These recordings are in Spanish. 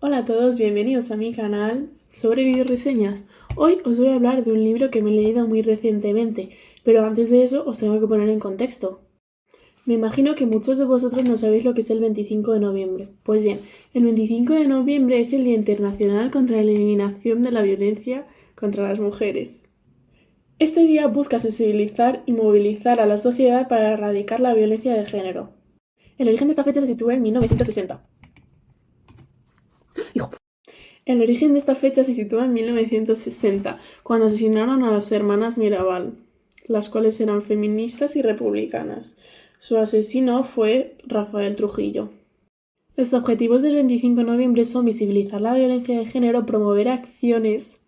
Hola a todos, bienvenidos a mi canal sobre videoreseñas. Hoy os voy a hablar de un libro que me he leído muy recientemente, pero antes de eso os tengo que poner en contexto. Me imagino que muchos de vosotros no sabéis lo que es el 25 de noviembre. Pues bien, el 25 de noviembre es el Día Internacional contra la Eliminación de la Violencia contra las Mujeres. Este día busca sensibilizar y movilizar a la sociedad para erradicar la violencia de género. El origen de esta fecha se sitúa en 1960. El origen de esta fecha se sitúa en 1960, cuando asesinaron a las hermanas Mirabal, las cuales eran feministas y republicanas. Su asesino fue Rafael Trujillo. Los objetivos del 25 de noviembre son visibilizar la violencia de género, promover acciones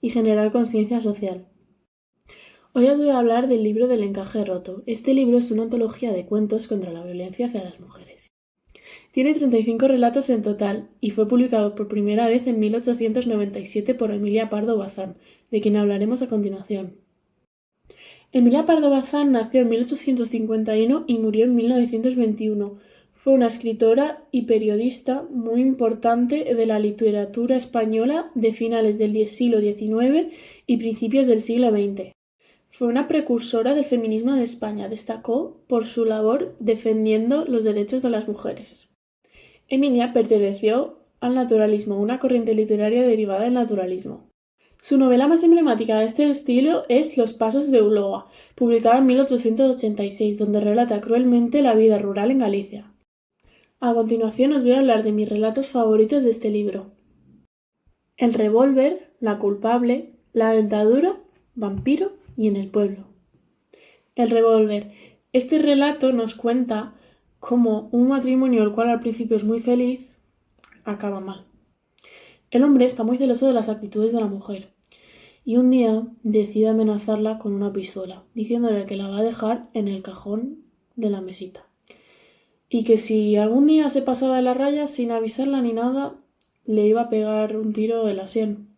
y generar conciencia social. Hoy os voy a hablar del libro del encaje roto. Este libro es una antología de cuentos contra la violencia hacia las mujeres. Tiene 35 relatos en total y fue publicado por primera vez en 1897 por Emilia Pardo Bazán, de quien hablaremos a continuación. Emilia Pardo Bazán nació en 1851 y murió en 1921. Fue una escritora y periodista muy importante de la literatura española de finales del siglo XIX y principios del siglo XX. Fue una precursora del feminismo de España. Destacó por su labor defendiendo los derechos de las mujeres. Emilia perteneció al naturalismo, una corriente literaria derivada del naturalismo. Su novela más emblemática de este estilo es Los pasos de Ulloa, publicada en 1886, donde relata cruelmente la vida rural en Galicia. A continuación os voy a hablar de mis relatos favoritos de este libro. El revólver, La culpable, La dentadura, Vampiro y En el pueblo. El revólver. Este relato nos cuenta cómo un matrimonio, el cual al principio es muy feliz, acaba mal. El hombre está muy celoso de las actitudes de la mujer y un día decide amenazarla con una pistola, diciéndole que la va a dejar en el cajón de la mesita y que si algún día se pasaba de las rayas sin avisarla ni nada, le iba a pegar un tiro en la sien.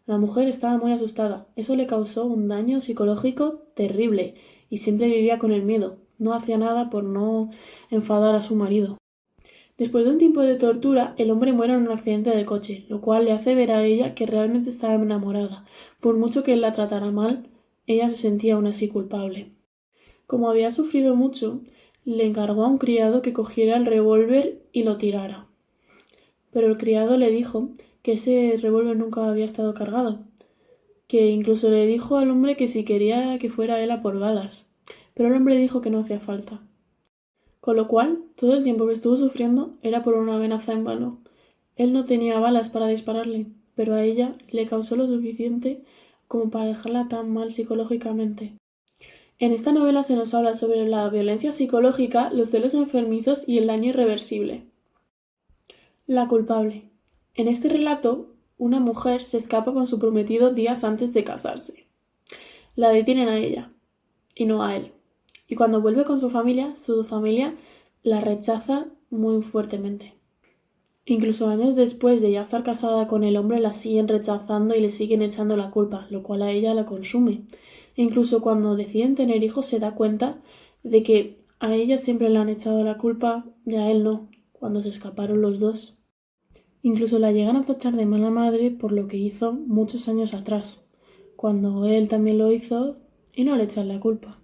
La mujer estaba muy asustada. Eso le causó un daño psicológico terrible y siempre vivía con el miedo. No hacía nada por no enfadar a su marido. Después de un tiempo de tortura, el hombre muere en un accidente de coche, lo cual le hace ver a ella que realmente estaba enamorada. Por mucho que él la tratara mal, ella se sentía aún así culpable. Como había sufrido mucho, le encargó a un criado que cogiera el revólver y lo tirara. Pero el criado le dijo que ese revólver nunca había estado cargado, que incluso le dijo al hombre que si quería que fuera él a por balas, pero el hombre dijo que no hacía falta. Con lo cual, todo el tiempo que estuvo sufriendo era por una amenaza en vano. Él no tenía balas para dispararle, pero a ella le causó lo suficiente como para dejarla tan mal psicológicamente. En esta novela se nos habla sobre la violencia psicológica, los celos enfermizos y el daño irreversible. La culpable. En este relato, una mujer se escapa con su prometido días antes de casarse. La detienen a ella, y no a él. Y cuando vuelve con su familia la rechaza muy fuertemente. Incluso años después de ya estar casada con el hombre, la siguen rechazando y le siguen echando la culpa, lo cual a ella la consume. E incluso cuando deciden tener hijos se da cuenta de que a ella siempre le han echado la culpa y a él no, cuando se escaparon los dos. Incluso la llegan a tachar de mala madre por lo que hizo muchos años atrás, cuando él también lo hizo y no le echan la culpa.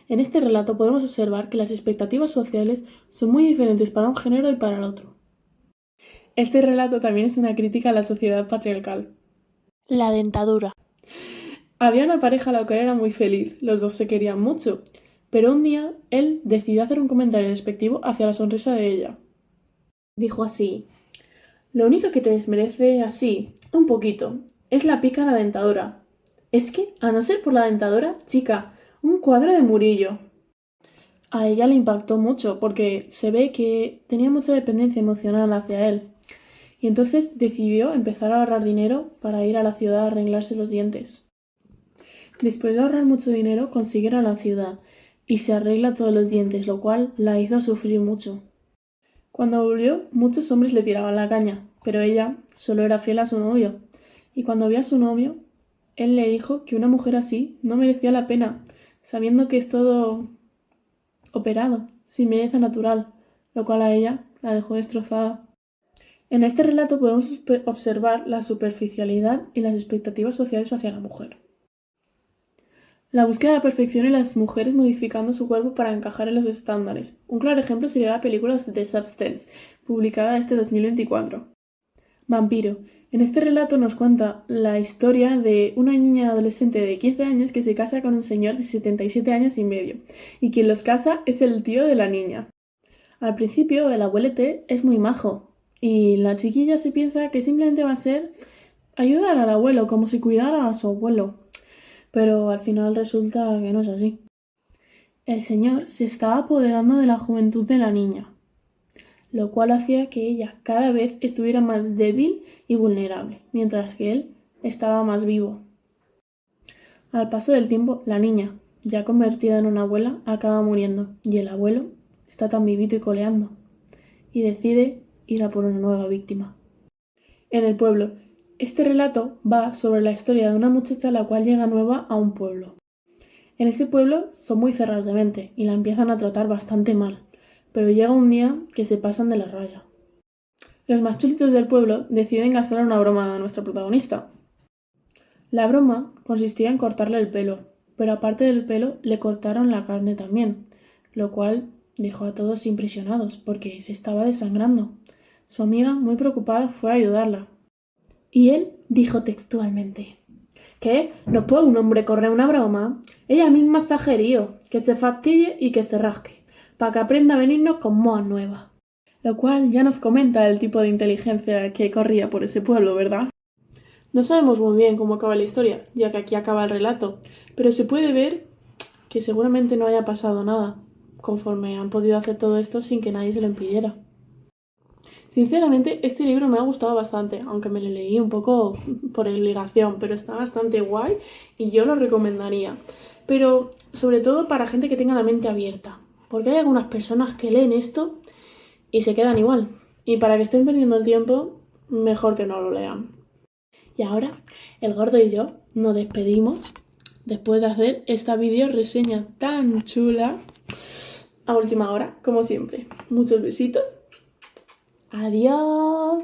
En este relato podemos observar que las expectativas sociales son muy diferentes para un género y para el otro. Este relato también es una crítica a la sociedad patriarcal. La dentadura. Había una pareja la cual era muy feliz, los dos se querían mucho, pero un día él decidió hacer un comentario despectivo hacia la sonrisa de ella. Dijo así: lo único que te desmerece así, un poquito, es la pícara dentadura. Es que, a no ser por la dentadura, chica, un cuadro de Murillo. A ella le impactó mucho porque se ve que tenía mucha dependencia emocional hacia él. Y entonces decidió empezar a ahorrar dinero para ir a la ciudad a arreglarse los dientes. Después de ahorrar mucho dinero, consigue ir a la ciudad y se arregla todos los dientes, lo cual la hizo sufrir mucho. Cuando volvió, muchos hombres le tiraban la caña, pero ella solo era fiel a su novio. Y cuando vio a su novio, él le dijo que una mujer así no merecía la pena, sabiendo que es todo operado, sin belleza natural, lo cual a ella la dejó destrozada. En este relato podemos observar la superficialidad y las expectativas sociales hacia la mujer. La búsqueda de la perfección y las mujeres modificando su cuerpo para encajar en los estándares. Un claro ejemplo sería la película The Substance, publicada este 2024. Vampiro. En este relato nos cuenta la historia de una niña adolescente de 15 años que se casa con un señor de 77 años y medio, y quien los casa es el tío de la niña. Al principio el abuelete es muy majo, y la chiquilla se piensa que simplemente va a ser ayudar al abuelo, como si cuidara a su abuelo. Pero al final resulta que no es así. El señor se estaba apoderando de la juventud de la niña, lo cual hacía que ella cada vez estuviera más débil y vulnerable, mientras que él estaba más vivo. Al paso del tiempo, la niña, ya convertida en una abuela, acaba muriendo, y el abuelo está tan vivito y coleando, y decide ir a por una nueva víctima. En el pueblo, este relato va sobre la historia de una muchacha la cual llega nueva a un pueblo. En ese pueblo son muy cerrados de mente y la empiezan a tratar bastante mal, pero llega un día que se pasan de la raya. Los más chulitos del pueblo deciden gastar una broma a nuestra protagonista. La broma consistía en cortarle el pelo, pero aparte del pelo le cortaron la carne también, lo cual dejó a todos impresionados porque se estaba desangrando. Su amiga, muy preocupada, fue a ayudarla. Y él dijo textualmente: ¿qué? ¿No puede un hombre correr una broma? Ella misma está jerío, que se fastidie y que se rasque, para que aprenda a venirnos con moas nuevas. Lo cual ya nos comenta el tipo de inteligencia que corría por ese pueblo, ¿verdad? No sabemos muy bien cómo acaba la historia, ya que aquí acaba el relato, pero se puede ver que seguramente no haya pasado nada, conforme han podido hacer todo esto sin que nadie se lo impidiera. Sinceramente, este libro me ha gustado bastante, aunque me lo leí un poco por obligación, pero está bastante guay y yo lo recomendaría. Pero sobre todo para gente que tenga la mente abierta, porque hay algunas personas que leen esto y se quedan igual. Y para que estén perdiendo el tiempo, mejor que no lo lean. Y ahora, el gordo y yo nos despedimos después de hacer esta video reseña tan chula a última hora, como siempre. Muchos besitos. Adiós.